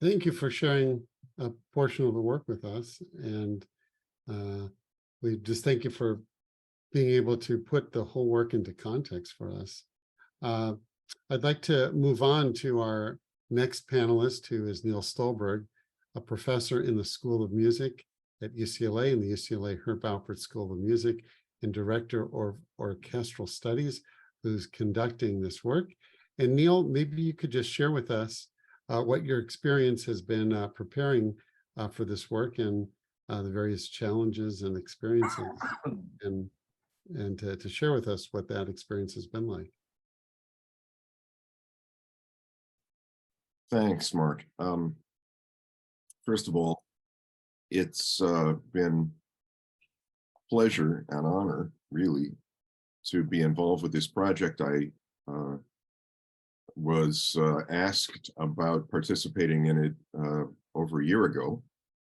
thank you for sharing a portion of the work with us. And we just thank you for being able to put the whole work into context for us. I'd like to move on to our next panelist, who is Neil Stolberg, a professor in the School of Music at UCLA and the UCLA Herb Alpert School of Music, and director of orchestral studies, who's conducting this work. And Neil, maybe you could just share with us what your experience has been preparing for this work, and the various challenges and experiences, and to share with us what that experience has been like. Thanks, Mark. First of all, it's been a pleasure and honor, really, to be involved with this project. I was asked about participating in it over a year ago,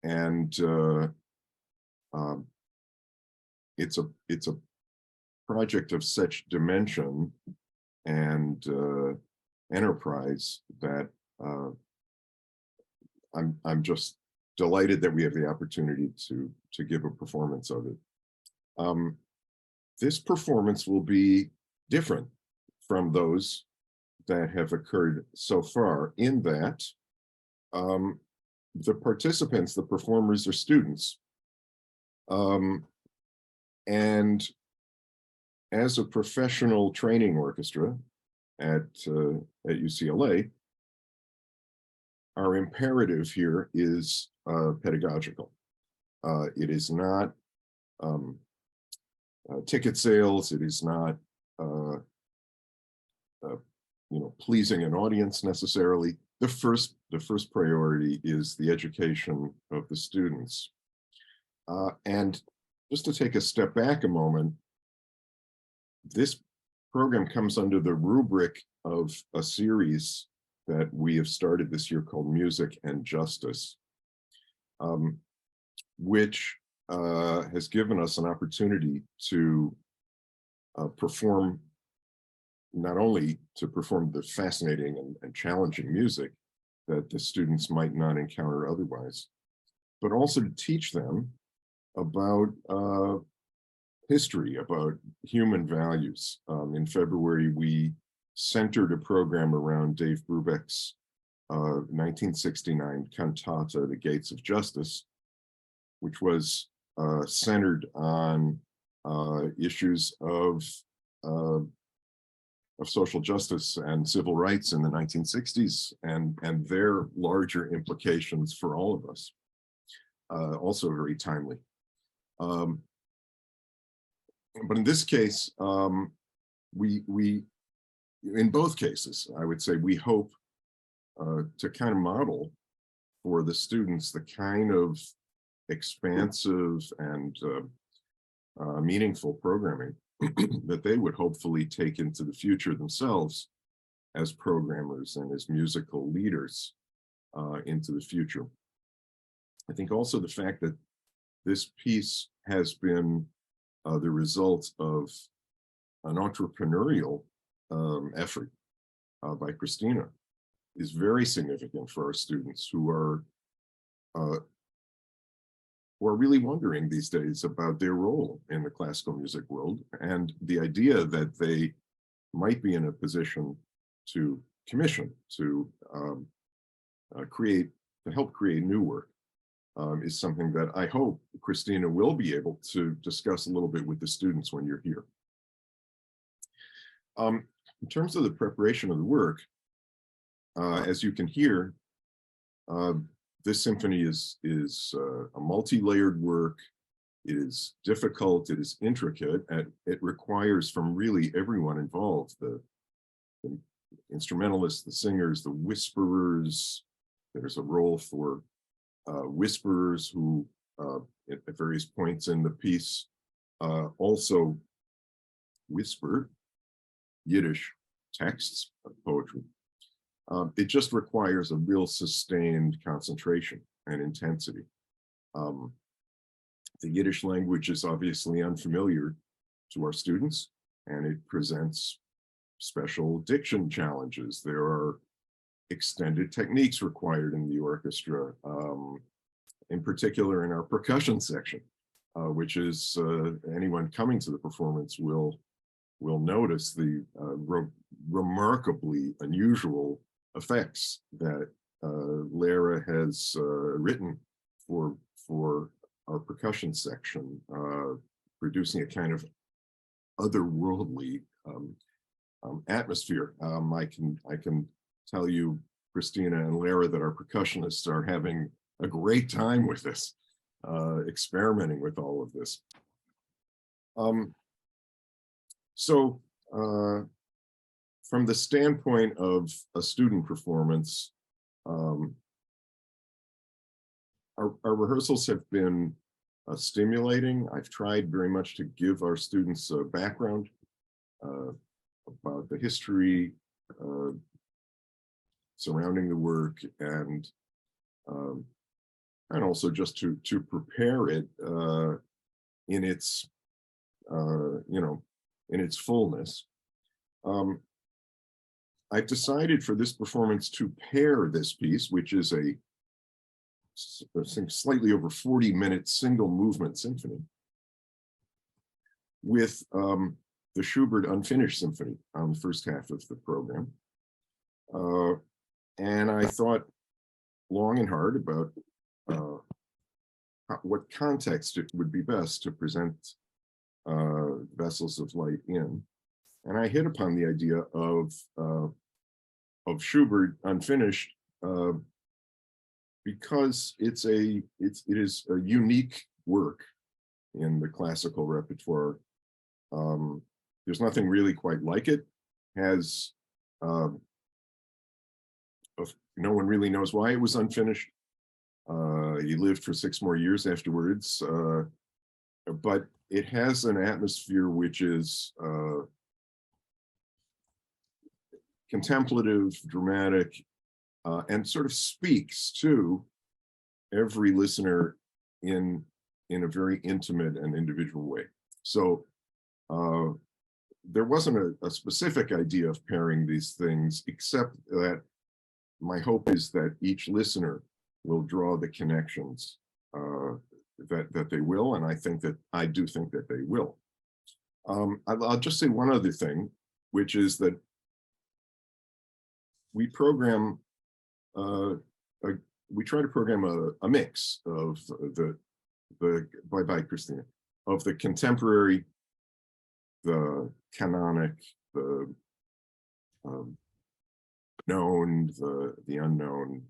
and it's a project of such dimension and enterprise that I'm just delighted that we have the opportunity to give a performance of it. This performance will be different from those that have occurred so far, in that the participants, the performers, are students. And as a professional training orchestra at UCLA, our imperative here is pedagogical. It is not ticket sales. It is not pleasing an audience necessarily. The first priority is the education of the students. And just to take a step back a moment, this program comes under the rubric of a series that we have started this year called Music and Justice, which has given us an opportunity to perform, not only to perform the fascinating and challenging music that the students might not encounter otherwise, but also to teach them about history, about human values. In February, we centered a program around Dave Brubeck's 1969 cantata, The Gates of Justice, which was centered on issues of social justice and civil rights in the 1960s, and their larger implications for all of us. Also very timely. But in this case, we in both cases, I would say, we hope to kind of model for the students the kind of expansive and meaningful programming that they would hopefully take into the future themselves as programmers and as musical leaders into the future. I think also the fact that this piece has been the result of an entrepreneurial effort by Christina is very significant for our students who are really wondering these days about their role in the classical music world, and the idea that they might be in a position to commission, to help create new work, is something that I hope Christina will be able to discuss a little bit with the students when you're here. In terms of the preparation of the work, as you can hear, this symphony is a multi-layered work. It is difficult, it is intricate, and it requires from really everyone involved, the instrumentalists, the singers, the whisperers. There's a role for whisperers who, at various points in the piece, also whisper Yiddish texts of poetry. It just requires a real sustained concentration and intensity. The Yiddish language is obviously unfamiliar to our students, and it presents special diction challenges. There are extended techniques required in the orchestra, in particular in our percussion section, which is anyone coming to the performance will notice the remarkably unusual effects that Lera has written for our percussion section, producing a kind of otherworldly atmosphere. I can tell you, Christina and Lera, that our percussionists are having a great time with this, experimenting with all of this. So from the standpoint of a student performance, our rehearsals have been stimulating. I've tried very much to give our students a background about the history surrounding the work, and also just to prepare it in its in its fullness. I've decided for this performance to pair this piece, which is I think slightly over 40-minute single movement symphony, with the Schubert Unfinished Symphony on the first half of the program. And I thought long and hard about what context it would be best to present Vessels of Light in. And I hit upon the idea of Schubert Unfinished because it is a unique work in the classical repertoire. There's nothing really quite like it. Has no one really knows why it was unfinished. He lived for 6 more years afterwards, but it has an atmosphere which is contemplative, dramatic, and sort of speaks to every listener in a very intimate and individual way. So there wasn't a specific idea of pairing these things, except that my hope is that each listener will draw the connections that they will, and I do think that they will. I'll just say one other thing, which is that we program, we try to program a mix of bye-bye, Christina, of the contemporary, the canonic, the known, the unknown.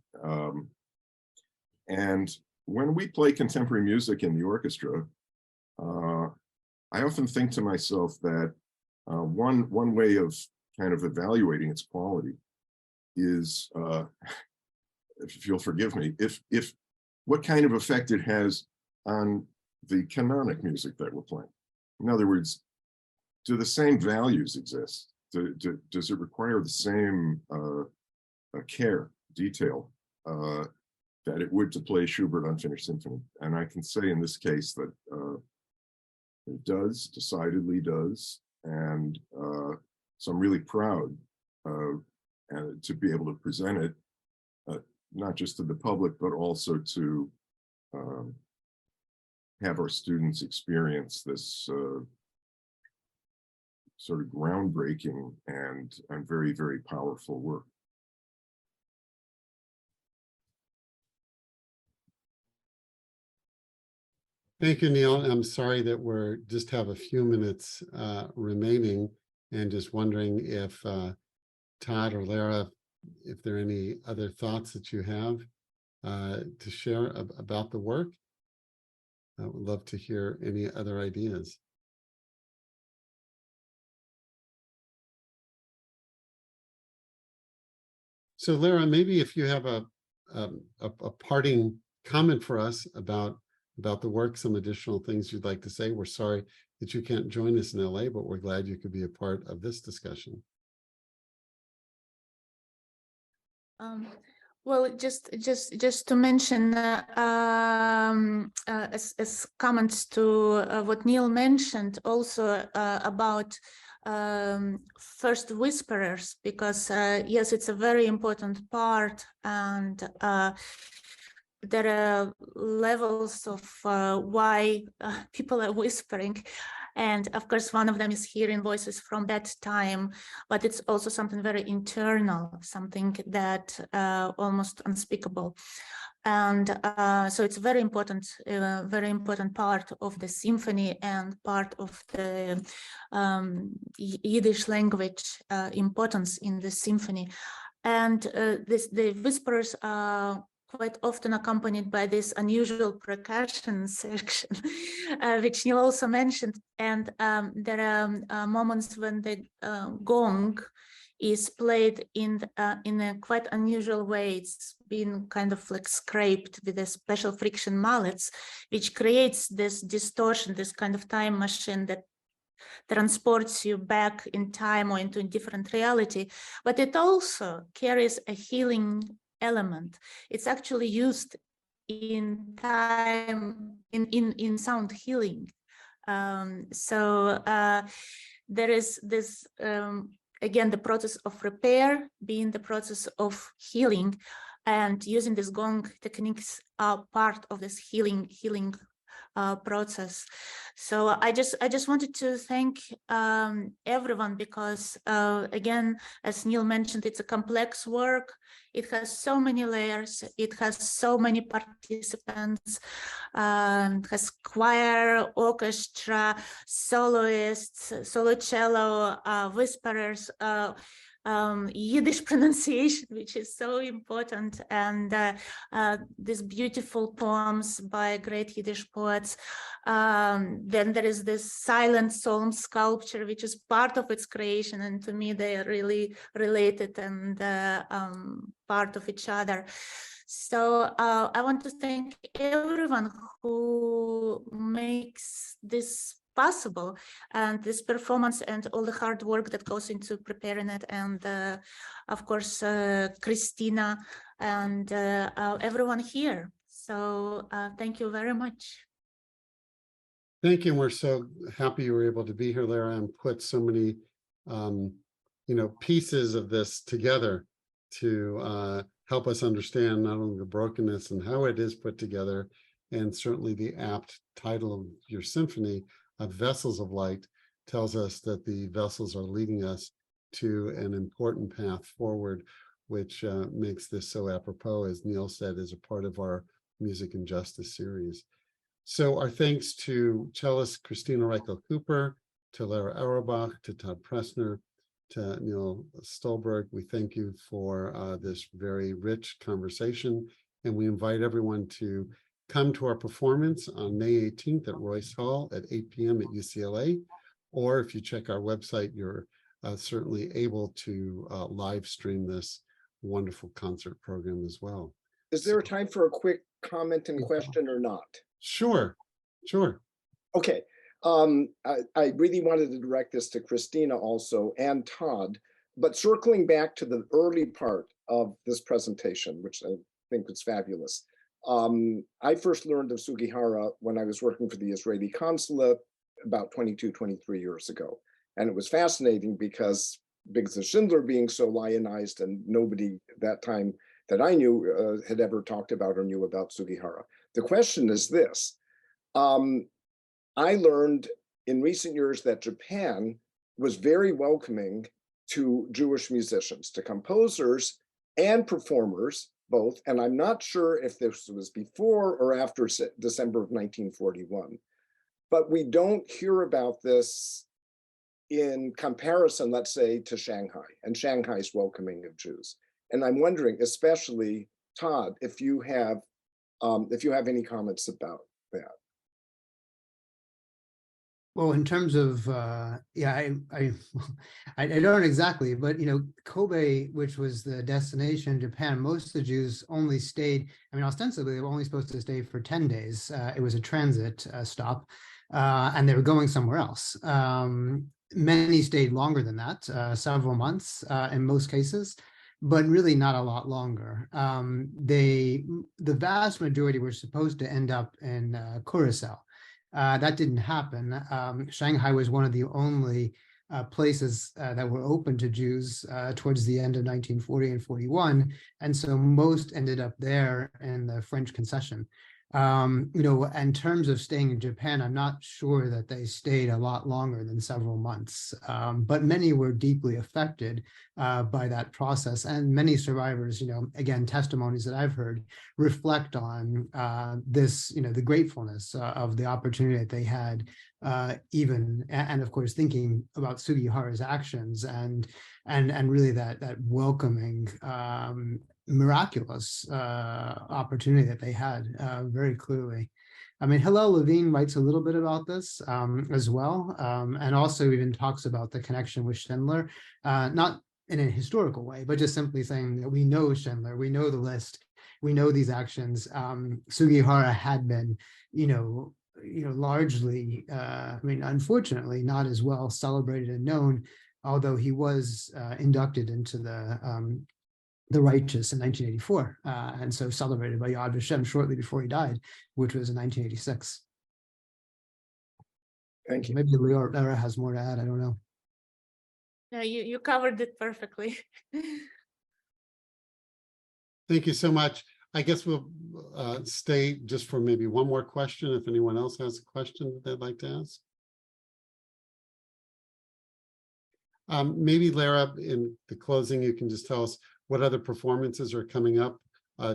And when we play contemporary music in the orchestra, I often think to myself that one way of kind of evaluating its quality is, if you'll forgive me, if what kind of effect it has on the canonic music that we're playing. In other words, do the same values exist? Does it require the same care, detail, that it would to play Schubert Unfinished Symphony? And I can say in this case that it does, decidedly does. And so I'm really proud to be able to present it, not just to the public, but also to have our students experience this sort of groundbreaking and very, very powerful work. Thank you, Neil. I'm sorry that we're just have a few minutes remaining, and just wondering if Todd or Lera, if there are any other thoughts that you have to share about the work. I would love to hear any other ideas. So Lera, maybe if you have a parting comment for us about the work, some additional things you'd like to say. We're sorry that you can't join us in LA, but we're glad you could be a part of this discussion. Well, just to mention as comments to what Neil mentioned, also about first whisperers, because yes, it's a very important part, and there are levels of why people are whispering. And of course, one of them is hearing voices from that time, but it's also something very internal, something that almost unspeakable. And so it's very important part of the symphony and part of the Yiddish language importance in the symphony. And the whispers are quite often accompanied by this unusual percussion section, which Neil also mentioned. And there are moments when the gong is played in a quite unusual way. It's been kind of like scraped with a special friction mallets, which creates this distortion, this kind of time machine that transports you back in time or into a different reality. But it also carries a healing element. It's actually used in time, in sound healing. So there is this, again, the process of repair being the process of healing, and using these gong techniques are part of this healing process. So I just wanted to thank everyone, because again, as Neil mentioned, it's a complex work. It has so many layers. It has so many participants. It has choir, orchestra, soloists, solo cello, whisperers, Yiddish pronunciation, which is so important, and these beautiful poems by great Yiddish poets. Then there is this silent psalm sculpture, which is part of its creation, and to me they are really related and part of each other. So I want to thank everyone who makes this possible, and this performance and all the hard work that goes into preparing it, and of course Christina and everyone here. So thank you very much. Thank you. And we're so happy you were able to be here, Lera, and put so many pieces of this together to help us understand not only the brokenness and how it is put together, and certainly the apt title of your symphony, Vessels of Light, tells us that the vessels are leading us to an important path forward, which makes this so apropos, as Neil said, as a part of our Music and Justice series. So our thanks to cellist Christina Reichel-Cooper, to Lera Auerbach, to Todd Pressner, to Neil Stolberg. We thank you for this very rich conversation, and we invite everyone to come to our performance on May 18th at Royce Hall at 8 p.m. at UCLA, or if you check our website, you're certainly able to live stream this wonderful concert program as well. Is there a time for a quick comment and question or not? Sure. Okay. I really wanted to direct this to Christina also, and Todd, but circling back to the early part of this presentation, which I think was fabulous. I first learned of Sugihara when I was working for the Israeli consulate about 22, 23 years ago. And it was fascinating because of Schindler being so lionized, and nobody at that time that I knew had ever talked about or knew about Sugihara. The question is this. I learned in recent years that Japan was very welcoming to Jewish musicians, to composers and performers, both. And I'm not sure if this was before or after December of 1941, but we don't hear about this in comparison, let's say, to Shanghai and Shanghai's welcoming of Jews. And I'm wondering, especially Todd, if you have any comments about that. Well, in terms of, I don't exactly, but, Kobe, which was the destination in Japan, most of the Jews only stayed, ostensibly they were only supposed to stay for 10 days. It was a transit stop, and they were going somewhere else. Many stayed longer than that, several months in most cases, but really not a lot longer. The vast majority were supposed to end up in Curacao. That didn't happen. Shanghai was one of the only places that were open to Jews towards the end of 1940 and 41. And so most ended up there in the French concession. In terms of staying in Japan, I'm not sure that they stayed a lot longer than several months, but many were deeply affected by that process. And many survivors, again, testimonies that I've heard reflect on this, the gratefulness of the opportunity that they had, and of course, thinking about Sugihara's actions and really that welcoming, miraculous opportunity that they had very clearly. I mean, Hillel Levine writes a little bit about this as well, and also even talks about the connection with Schindler, not in a historical way, but just simply saying that we know Schindler, we know the list, we know these actions. Sugihara had been, largely, unfortunately, not as well celebrated and known, although he was inducted into the righteous in 1984, and so celebrated by Yad Vashem shortly before he died, which was in 1986. Thank you. Maybe Lera has more to add. I don't know. No, you covered it perfectly. Thank you so much. I guess we'll stay just for maybe one more question, if anyone else has a question that they'd like to ask. Maybe Lera, in the closing, you can just tell us what other performances are coming up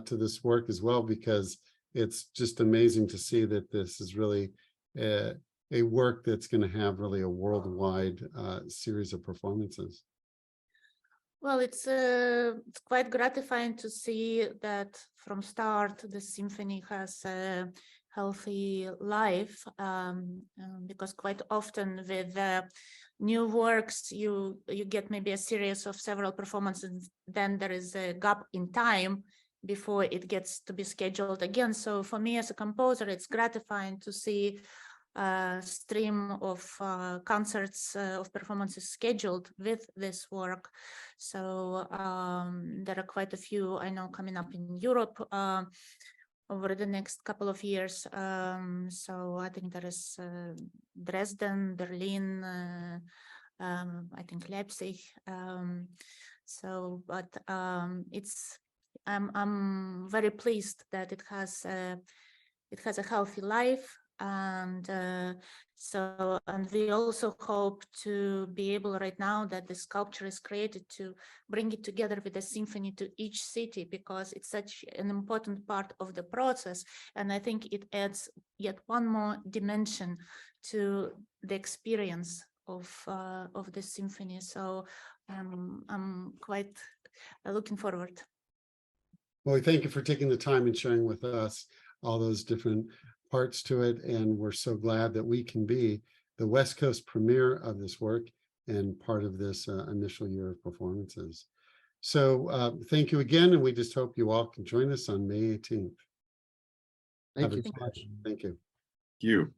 to this work as well, because it's just amazing to see that this is really a work that's going to have really a worldwide series of performances. Well, it's quite gratifying to see that from start the symphony has a healthy life, because quite often with new works you get maybe a series of several performances, then there is a gap in time before it gets to be scheduled again. So for me as a composer, it's gratifying to see a stream of concerts of performances scheduled with this work. So there are quite a few I know coming up in Europe over the next couple of years. So I think there is Dresden, Berlin, I think Leipzig. I'm very pleased that it has a healthy life. And we also hope to be able right now that the sculpture is created to bring it together with the symphony to each city, because it's such an important part of the process. And I think it adds yet one more dimension to the experience of the symphony. So I'm quite looking forward. Well, we thank you for taking the time and sharing with us all those different parts to it, and we're so glad that we can be the West Coast premiere of this work and part of this initial year of performances. So thank you again, and we just hope you all can join us on May 18th. Thank you so much. Thank you. You.